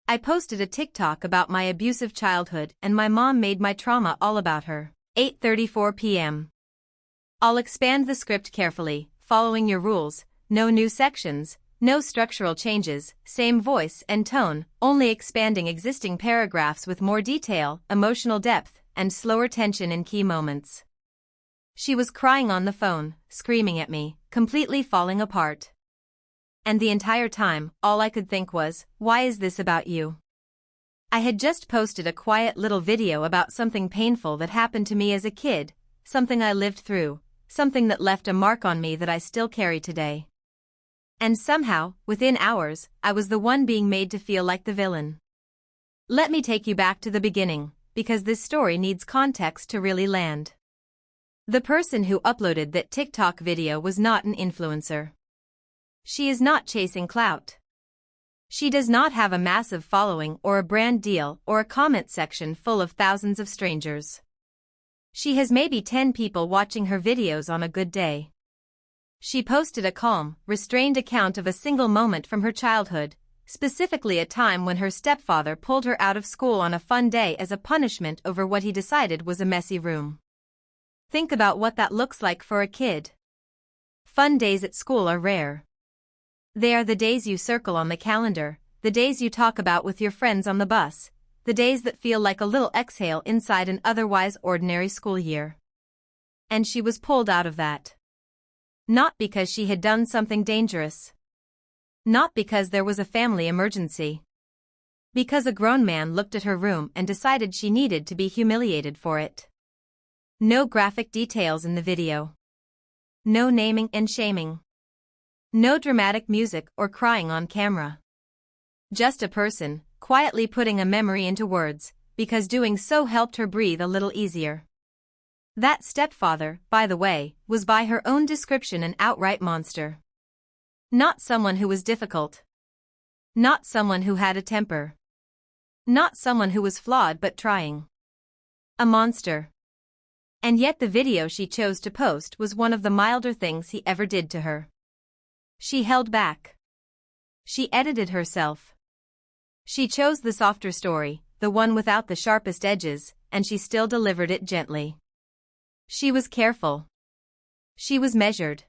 I posted a TikTok about my abusive childhood and my mom made my trauma all about her. 8:34 p.m. I'll expand the script carefully, following your rules, no new sections, no structural changes, same voice and tone, only expanding existing paragraphs with more detail, emotional depth, and slower tension in key moments. She was crying on the phone, screaming at me, completely falling apart. And the entire time, all I could think was, why is this about you? I had just posted a quiet little video about something painful that happened to me as a kid, something I lived through, something that left a mark on me that I still carry today. And somehow, within hours, I was the one being made to feel like the villain. Let me take you back to the beginning, because this story needs context to really land. The person who uploaded that TikTok video was not an influencer. She is not chasing clout. She does not have a massive following or a brand deal or a comment section full of thousands of strangers. She has maybe 10 people watching her videos on a good day. She posted a calm, restrained account of a single moment from her childhood, specifically a time when her stepfather pulled her out of school on a fun day as a punishment over what he decided was a messy room. Think about what that looks like for a kid. Fun days at school are rare. They are the days you circle on the calendar, the days you talk about with your friends on the bus, the days that feel like a little exhale inside an otherwise ordinary school year. And she was pulled out of that. Not because she had done something dangerous. Not because there was a family emergency. Because a grown man looked at her room and decided she needed to be humiliated for it. No graphic details in the video. No naming and shaming. No dramatic music or crying on camera. Just a person, quietly putting a memory into words, because doing so helped her breathe a little easier. That stepfather, by the way, was by her own description an outright monster. Not someone who was difficult. Not someone who had a temper. Not someone who was flawed but trying. A monster. And yet the video she chose to post was one of the milder things he ever did to her. She held back. She edited herself. She chose the softer story, the one without the sharpest edges, and she still delivered it gently. She was careful. She was measured.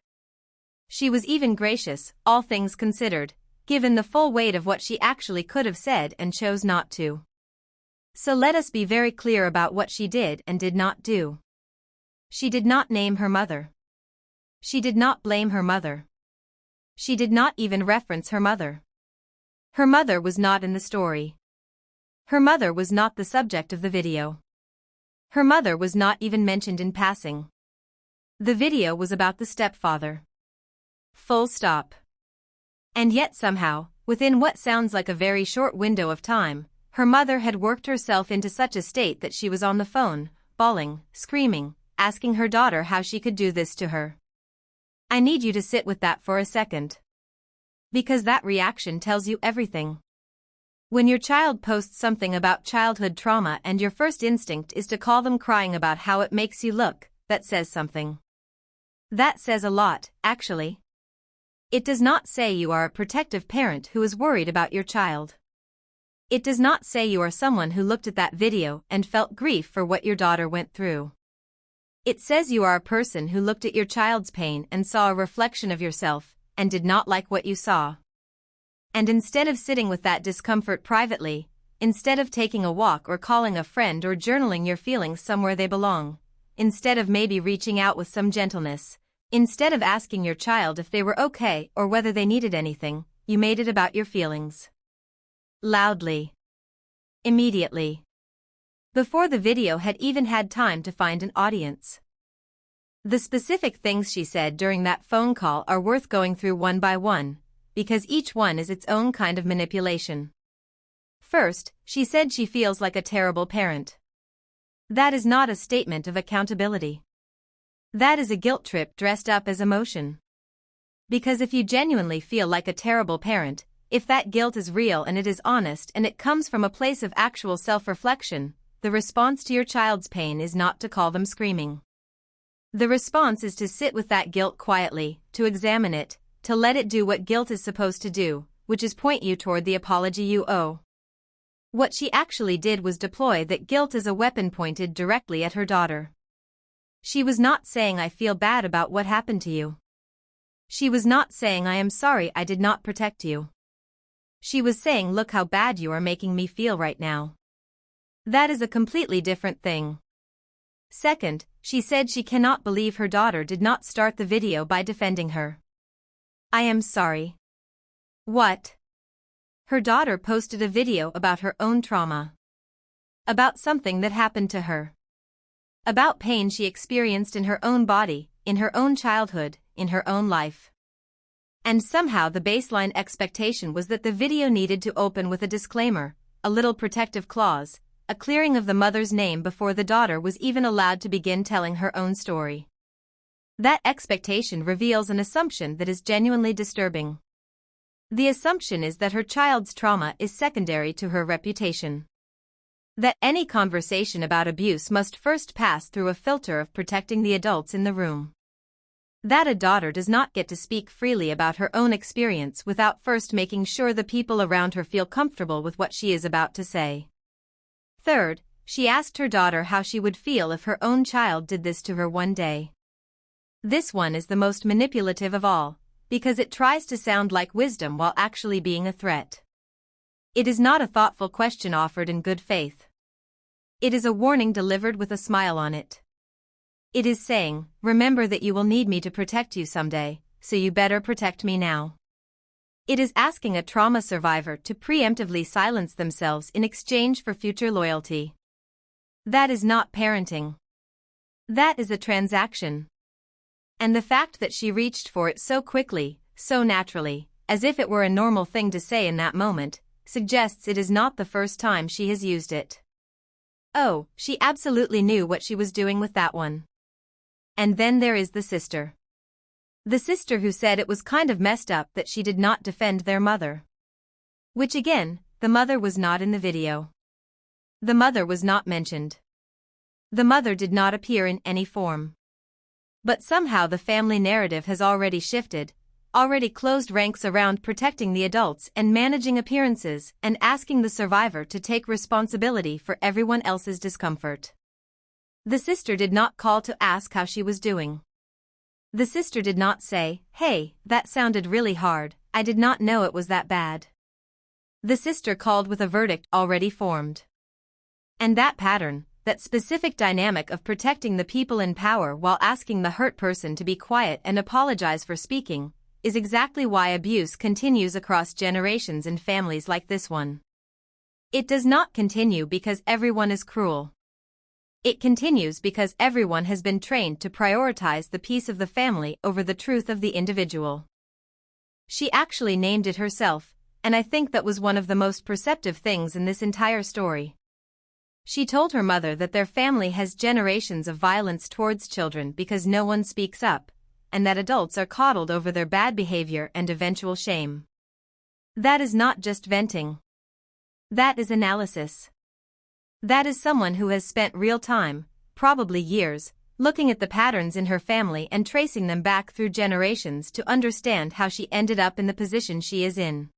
She was even gracious, all things considered, given the full weight of what she actually could have said and chose not to. So let us be very clear about what she did and did not do. She did not name her mother. She did not blame her mother. She did not even reference her mother. Her mother was not in the story. Her mother was not the subject of the video. Her mother was not even mentioned in passing. The video was about the stepfather. Full stop. And yet somehow, within what sounds like a very short window of time, her mother had worked herself into such a state that she was on the phone, bawling, screaming, asking her daughter how she could do this to her. I need you to sit with that for a second. Because that reaction tells you everything. When your child posts something about childhood trauma and your first instinct is to call them crying about how it makes you look, that says something. That says a lot, actually. It does not say you are a protective parent who is worried about your child. It does not say you are someone who looked at that video and felt grief for what your daughter went through. It says you are a person who looked at your child's pain and saw a reflection of yourself, and did not like what you saw. And instead of sitting with that discomfort privately, instead of taking a walk or calling a friend or journaling your feelings somewhere they belong, instead of maybe reaching out with some gentleness, instead of asking your child if they were okay or whether they needed anything, you made it about your feelings. Loudly. Immediately. Before the video had even had time to find an audience. The specific things she said during that phone call are worth going through one by one, because each one is its own kind of manipulation. First, she said she feels like a terrible parent. That is not a statement of accountability. That is a guilt trip dressed up as emotion. Because if you genuinely feel like a terrible parent, if that guilt is real and it is honest and it comes from a place of actual self-reflection, the response to your child's pain is not to call them screaming. The response is to sit with that guilt quietly, to examine it, to let it do what guilt is supposed to do, which is point you toward the apology you owe. What she actually did was deploy that guilt as a weapon pointed directly at her daughter. She was not saying I feel bad about what happened to you. She was not saying I am sorry I did not protect you. She was saying look how bad you are making me feel right now. That is a completely different thing. Second, she said she cannot believe her daughter did not start the video by defending her. I am sorry. What? Her daughter posted a video about her own trauma. About something that happened to her. About pain she experienced in her own body, in her own childhood, in her own life. And somehow the baseline expectation was that the video needed to open with a disclaimer, a little protective clause, a clearing of the mother's name before the daughter was even allowed to begin telling her own story. That expectation reveals an assumption that is genuinely disturbing. The assumption is that her child's trauma is secondary to her reputation. That any conversation about abuse must first pass through a filter of protecting the adults in the room. That a daughter does not get to speak freely about her own experience without first making sure the people around her feel comfortable with what she is about to say. Third, she asked her daughter how she would feel if her own child did this to her one day. This one is the most manipulative of all, because it tries to sound like wisdom while actually being a threat. It is not a thoughtful question offered in good faith. It is a warning delivered with a smile on it. It is saying, remember that you will need me to protect you someday, so you better protect me now. It is asking a trauma survivor to preemptively silence themselves in exchange for future loyalty. That is not parenting. That is a transaction. And the fact that she reached for it so quickly, so naturally, as if it were a normal thing to say in that moment, suggests it is not the first time she has used it. Oh, she absolutely knew what she was doing with that one. And then there is the sister. The sister who said it was kind of messed up that she did not defend their mother. Which again, the mother was not in the video. The mother was not mentioned. The mother did not appear in any form. But somehow the family narrative has already shifted, already closed ranks around protecting the adults and managing appearances and asking the survivor to take responsibility for everyone else's discomfort. The sister did not call to ask how she was doing. The sister did not say, hey, that sounded really hard, I did not know it was that bad. The sister called with a verdict already formed. And that pattern, that specific dynamic of protecting the people in power while asking the hurt person to be quiet and apologize for speaking, is exactly why abuse continues across generations in families like this one. It does not continue because everyone is cruel. It continues because everyone has been trained to prioritize the peace of the family over the truth of the individual. She actually named it herself, and I think that was one of the most perceptive things in this entire story. She told her mother that their family has generations of violence towards children because no one speaks up, and that adults are coddled over their bad behavior and eventual shame. That is not just venting. That is analysis. That is someone who has spent real time, probably years, looking at the patterns in her family and tracing them back through generations to understand how she ended up in the position she is in.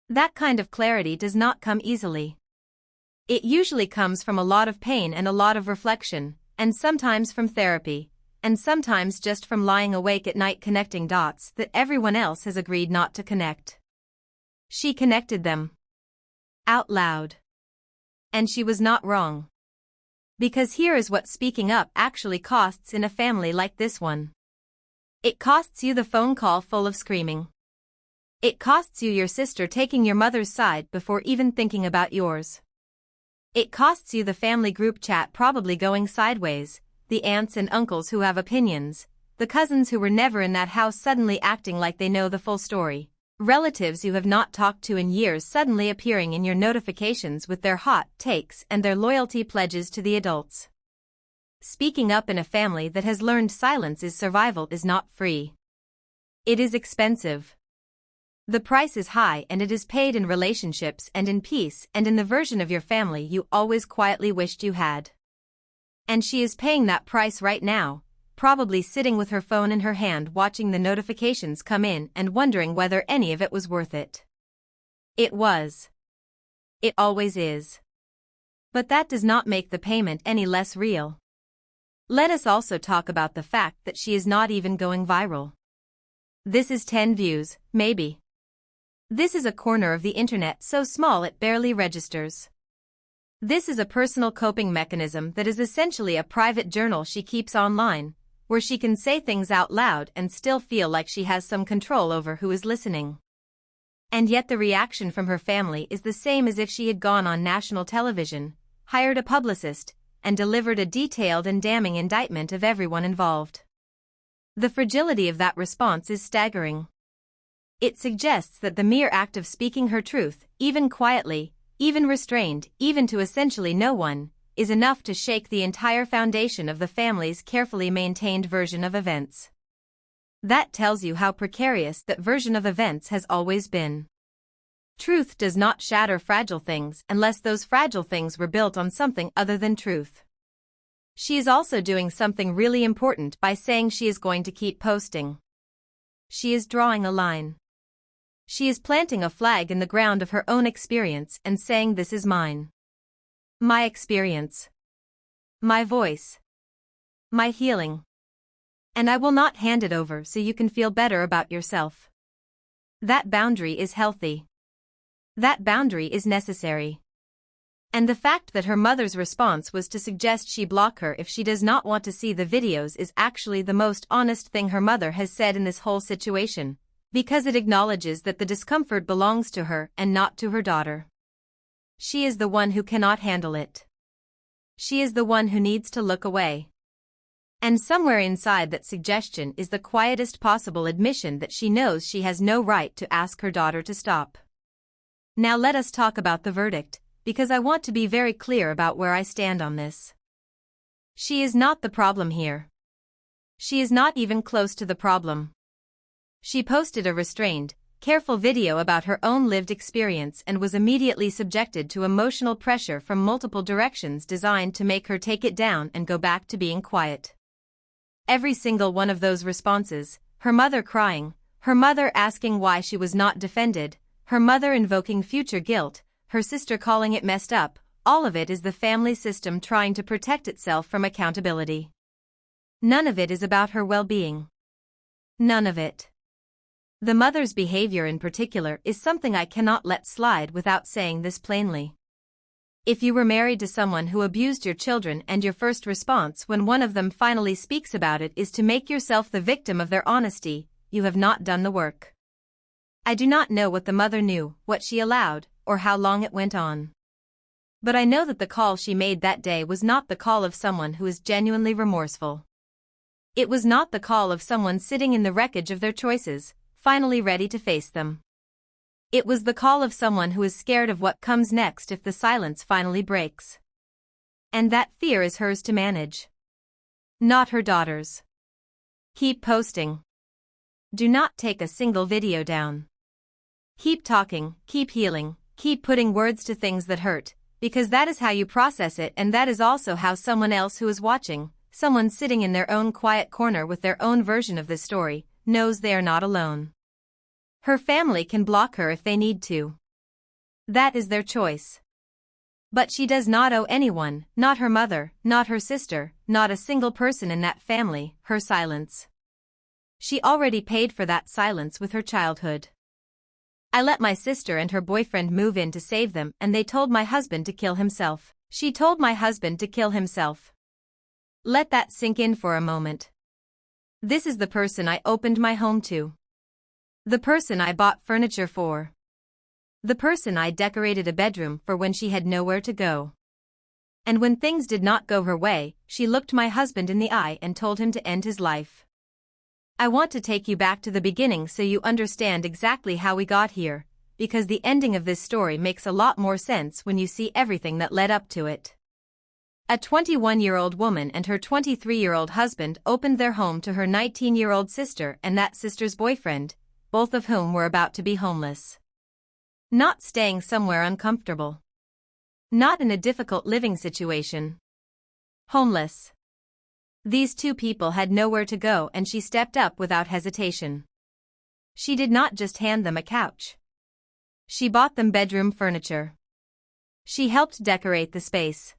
That kind of clarity does not come easily. It usually comes from a lot of pain and a lot of reflection, and sometimes from therapy, and sometimes just from lying awake at night connecting dots that everyone else has agreed not to connect. She connected them. Out loud. And she was not wrong. Because here is what speaking up actually costs in a family like this one. It costs you the phone call full of screaming. It costs you your sister taking your mother's side before even thinking about yours. It costs you the family group chat probably going sideways, the aunts and uncles who have opinions, the cousins who were never in that house suddenly acting like they know the full story, relatives you have not talked to in years suddenly appearing in your notifications with their hot takes and their loyalty pledges to the adults. Speaking up in a family that has learned silence is survival is not free. It is expensive. The price is high and it is paid in relationships and in peace and in the version of your family you always quietly wished you had. And she is paying that price right now, probably sitting with her phone in her hand watching the notifications come in and wondering whether any of it was worth it. It was. It always is. But that does not make the payment any less real. Let us also talk about the fact that she is not even going viral. This is 10 views, maybe. This is a corner of the internet so small it barely registers. This is a personal coping mechanism that is essentially a private journal she keeps online, where she can say things out loud and still feel like she has some control over who is listening. And yet the reaction from her family is the same as if she had gone on national television, hired a publicist, and delivered a detailed and damning indictment of everyone involved. The fragility of that response is staggering. It suggests that the mere act of speaking her truth, even quietly, even restrained, even to essentially no one, is enough to shake the entire foundation of the family's carefully maintained version of events. That tells you how precarious that version of events has always been. Truth does not shatter fragile things unless those fragile things were built on something other than truth. She is also doing something really important by saying she is going to keep posting. She is drawing a line. She is planting a flag in the ground of her own experience and saying, this is mine. My experience. My voice. My healing. And I will not hand it over so you can feel better about yourself. That boundary is healthy. That boundary is necessary. And the fact that her mother's response was to suggest she block her if she does not want to see the videos is actually the most honest thing her mother has said in this whole situation, because it acknowledges that the discomfort belongs to her and not to her daughter. She is the one who cannot handle it. She is the one who needs to look away. And somewhere inside that suggestion is the quietest possible admission that she knows she has no right to ask her daughter to stop. Now let us talk about the verdict, because I want to be very clear about where I stand on this. She is not the problem here. She is not even close to the problem. She posted a restrained, careful video about her own lived experience and was immediately subjected to emotional pressure from multiple directions designed to make her take it down and go back to being quiet. Every single one of those responses, her mother crying, her mother asking why she was not defended, her mother invoking future guilt, her sister calling it messed up, all of it is the family system trying to protect itself from accountability. None of it is about her well-being. None of it. The mother's behavior in particular is something I cannot let slide without saying this plainly. If you were married to someone who abused your children and your first response when one of them finally speaks about it is to make yourself the victim of their honesty, you have not done the work. I do not know what the mother knew, what she allowed, or how long it went on. But I know that the call she made that day was not the call of someone who is genuinely remorseful. It was not the call of someone sitting in the wreckage of their choices, finally ready to face them. It was the call of someone who is scared of what comes next if the silence finally breaks. And that fear is hers to manage. Not her daughter's. Keep posting. Do not take a single video down. Keep talking, keep healing, keep putting words to things that hurt, because that is how you process it, and that is also how someone else who is watching, someone sitting in their own quiet corner with their own version of this story, knows they are not alone. Her family can block her if they need to. That is their choice. But she does not owe anyone, not her mother, not her sister, not a single person in that family, her silence. She already paid for that silence with her childhood. I let my sister and her boyfriend move in to save them, and they told my husband to kill himself. She told my husband to kill himself. Let that sink in for a moment. This is the person I opened my home to. The person I bought furniture for. The person I decorated a bedroom for when she had nowhere to go. And when things did not go her way, she looked my husband in the eye and told him to end his life. I want to take you back to the beginning so you understand exactly how we got here, because the ending of this story makes a lot more sense when you see everything that led up to it. A 21-year-old woman and her 23-year-old husband opened their home to her 19-year-old sister and that sister's boyfriend, both of whom were about to be homeless. Not staying somewhere uncomfortable. Not in a difficult living situation. Homeless. These two people had nowhere to go, and she stepped up without hesitation. She did not just hand them a couch. She bought them bedroom furniture. She helped decorate the space.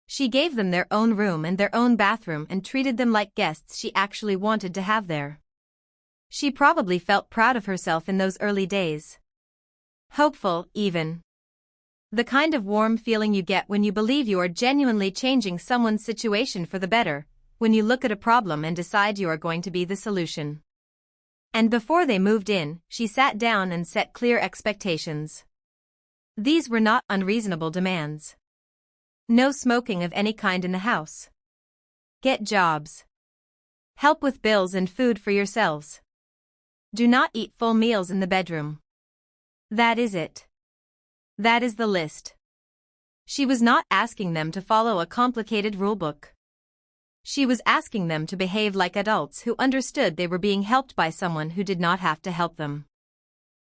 She gave them their own room and their own bathroom and treated them like guests she actually wanted to have there. She probably felt proud of herself in those early days. Hopeful, even. The kind of warm feeling you get when you believe you are genuinely changing someone's situation for the better, when you look at a problem and decide you are going to be the solution. And before they moved in, she sat down and set clear expectations. These were not unreasonable demands. No smoking of any kind in the house. Get jobs. Help with bills and food for yourselves. Do not eat full meals in the bedroom. That is it. That is the list. She was not asking them to follow a complicated rulebook. She was asking them to behave like adults who understood they were being helped by someone who did not have to help them.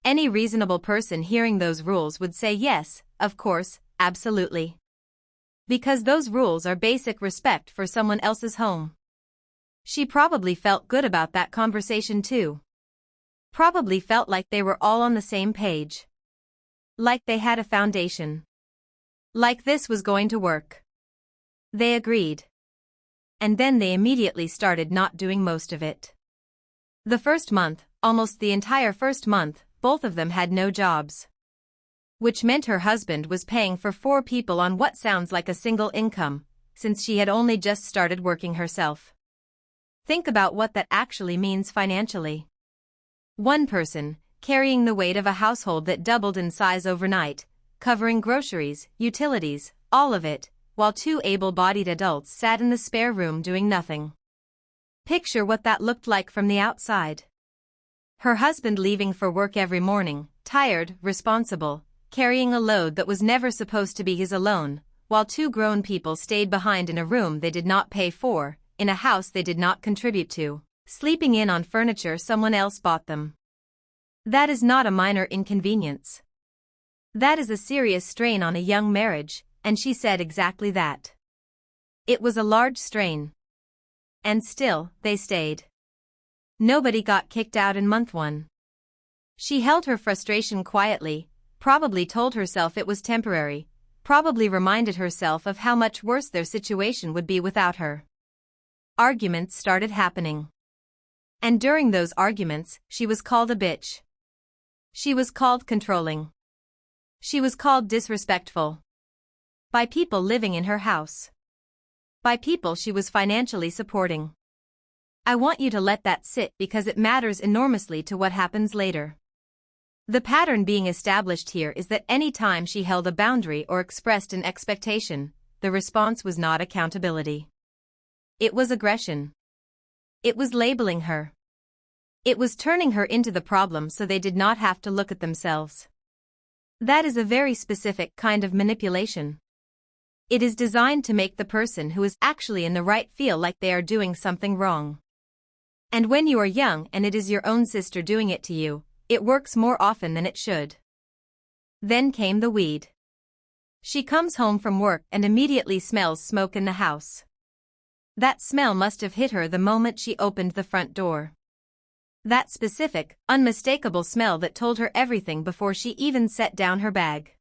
Any reasonable person hearing those rules would say yes, of course, absolutely. Because those rules are basic respect for someone else's home. She probably felt good about that conversation too. Probably felt like they were all on the same page. Like they had a foundation. Like this was going to work. They agreed. And then they immediately started not doing most of it. The first month, almost the entire first month, both of them had no jobs. Which meant her husband was paying for 4 people on what sounds like a single income, since she had only just started working herself. Think about what that actually means financially. One person, carrying the weight of a household that doubled in size overnight, covering groceries, utilities, all of it, while 2 able-bodied adults sat in the spare room doing nothing. Picture what that looked like from the outside. Her husband leaving for work every morning, tired, responsible, carrying a load that was never supposed to be his alone, while 2 grown people stayed behind in a room they did not pay for, in a house they did not contribute to, sleeping in on furniture someone else bought them. That is not a minor inconvenience. That is a serious strain on a young marriage, and she said exactly that. It was a large strain. And still, they stayed. Nobody got kicked out in month 1. She held her frustration quietly, probably told herself it was temporary, probably reminded herself of how much worse their situation would be without her. Arguments started happening. And during those arguments, she was called a bitch. She was called controlling. She was called disrespectful. By people living in her house. By people she was financially supporting. I want you to let that sit because it matters enormously to what happens later. The pattern being established here is that any time she held a boundary or expressed an expectation, the response was not accountability. It was aggression. It was labeling her. It was turning her into the problem so they did not have to look at themselves. That is a very specific kind of manipulation. It is designed to make the person who is actually in the right feel like they are doing something wrong. And when you are young and it is your own sister doing it to you, it works more often than it should. Then came the weed. She comes home from work and immediately smells smoke in the house. That smell must have hit her the moment she opened the front door. That specific, unmistakable smell that told her everything before she even set down her bag.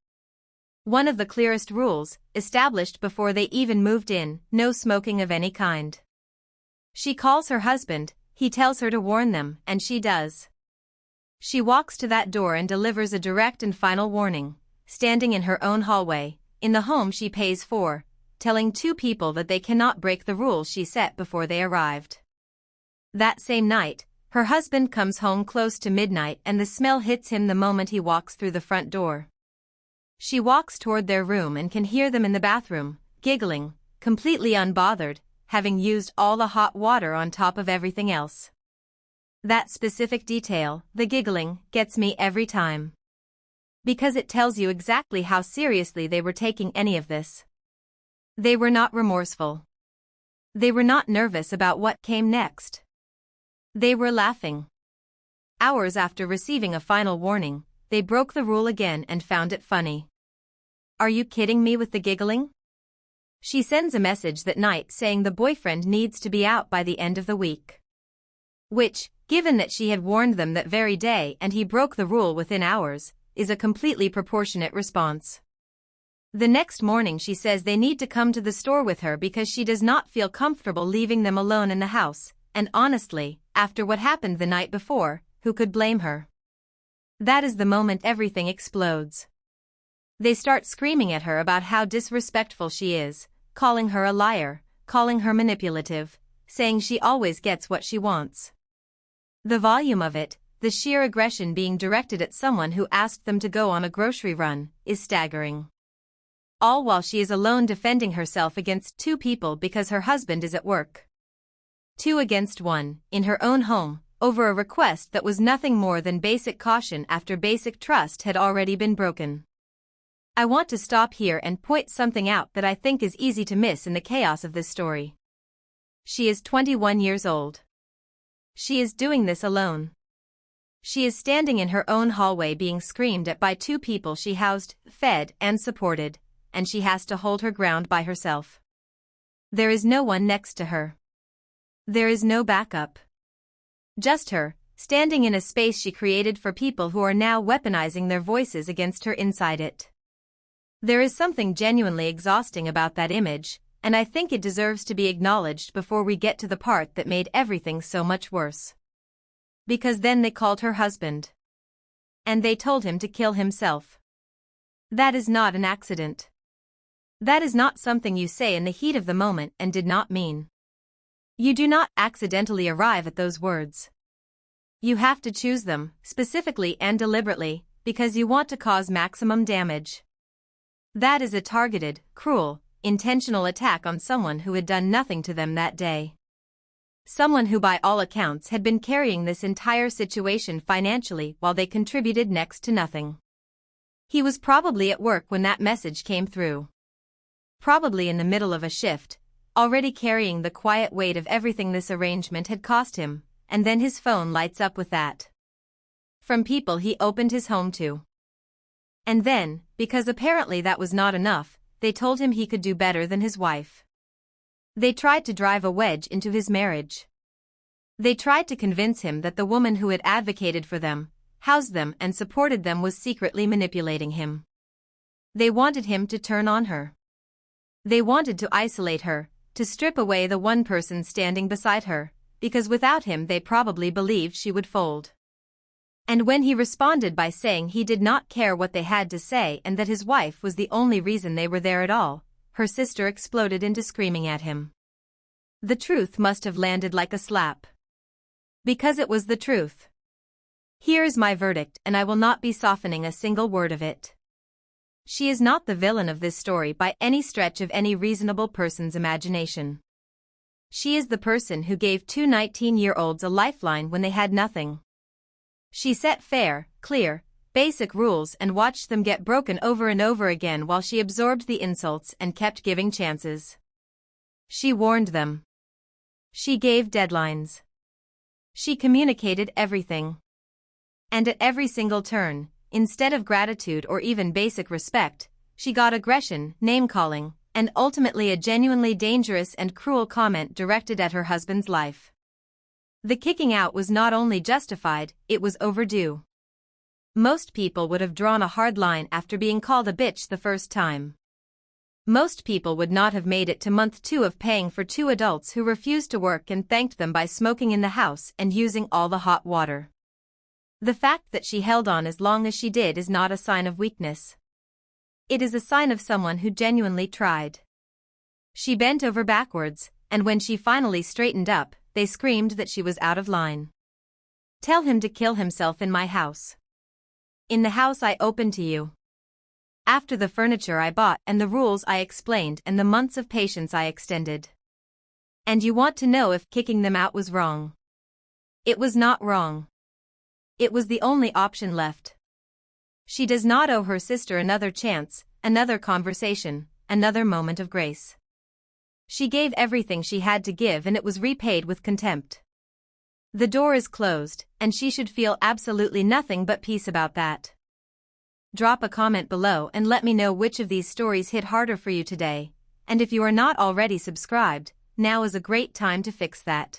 One of the clearest rules, established before they even moved in, no smoking of any kind. She calls her husband, he tells her to warn them, and she does. She walks to that door and delivers a direct and final warning, standing in her own hallway, in the home she pays for, telling 2 people that they cannot break the rules she set before they arrived. That same night, her husband comes home close to midnight and the smell hits him the moment he walks through the front door. She walks toward their room and can hear them in the bathroom, giggling, completely unbothered, having used all the hot water on top of everything else. That specific detail, the giggling, gets me every time. Because it tells you exactly how seriously they were taking any of this. They were not remorseful. They were not nervous about what came next. They were laughing. Hours after receiving a final warning, they broke the rule again and found it funny. Are you kidding me with the giggling? She sends a message that night saying the boyfriend needs to be out by the end of the week. Which, given that she had warned them that very day and he broke the rule within hours, is a completely proportionate response. The next morning she says they need to come to the store with her because she does not feel comfortable leaving them alone in the house, and honestly, after what happened the night before, who could blame her? That is the moment everything explodes. They start screaming at her about how disrespectful she is, calling her a liar, calling her manipulative, saying she always gets what she wants. The volume of it, the sheer aggression being directed at someone who asked them to go on a grocery run, is staggering. All while she is alone defending herself against two people because her husband is at work. 2 against 1, in her own home, over a request that was nothing more than basic caution after basic trust had already been broken. I want to stop here and point something out that I think is easy to miss in the chaos of this story. She is 21 years old. She is doing this alone. She is standing in her own hallway being screamed at by two people she housed, fed, and supported, and she has to hold her ground by herself. There is no one next to her. There is no backup. Just her, standing in a space she created for people who are now weaponizing their voices against her inside it. There is something genuinely exhausting about that image, and I think it deserves to be acknowledged before we get to the part that made everything so much worse. Because then they called her husband. And they told him to kill himself. That is not an accident. That is not something you say in the heat of the moment and did not mean. You do not accidentally arrive at those words. You have to choose them, specifically and deliberately, because you want to cause maximum damage. That is a targeted, cruel, intentional attack on someone who had done nothing to them that day. Someone who by all accounts had been carrying this entire situation financially while they contributed next to nothing. He was probably at work when that message came through. Probably in the middle of a shift, already carrying the quiet weight of everything this arrangement had cost him, and then his phone lights up with that. From people he opened his home to. And then, because apparently that was not enough, they told him he could do better than his wife. They tried to drive a wedge into his marriage. They tried to convince him that the woman who had advocated for them, housed them and supported them was secretly manipulating him. They wanted him to turn on her. They wanted to isolate her, to strip away the one person standing beside her, because without him they probably believed she would fold. And when he responded by saying he did not care what they had to say and that his wife was the only reason they were there at all, her sister exploded into screaming at him. The truth must have landed like a slap. Because it was the truth. Here is my verdict, and I will not be softening a single word of it. She is not the villain of this story by any stretch of any reasonable person's imagination. She is the person who gave two 19-year-olds a lifeline when they had nothing. She set fair, clear, basic rules and watched them get broken over and over again while she absorbed the insults and kept giving chances. She warned them. She gave deadlines. She communicated everything. And at every single turn, instead of gratitude or even basic respect, she got aggression, name-calling, and ultimately a genuinely dangerous and cruel comment directed at her husband's life. The kicking out was not only justified, it was overdue. Most people would have drawn a hard line after being called a bitch the first time. Most people would not have made it to month 2 of paying for 2 adults who refused to work and thanked them by smoking in the house and using all the hot water. The fact that she held on as long as she did is not a sign of weakness. It is a sign of someone who genuinely tried. She bent over backwards, and when she finally straightened up, they screamed that she was out of line. Tell him to kill himself in my house. In the house I opened to you. After the furniture I bought and the rules I explained and the months of patience I extended. And you want to know if kicking them out was wrong? It was not wrong. It was the only option left. She does not owe her sister another chance, another conversation, another moment of grace. She gave everything she had to give and it was repaid with contempt. The door is closed, and she should feel absolutely nothing but peace about that. Drop a comment below and let me know which of these stories hit harder for you today, and if you are not already subscribed, now is a great time to fix that.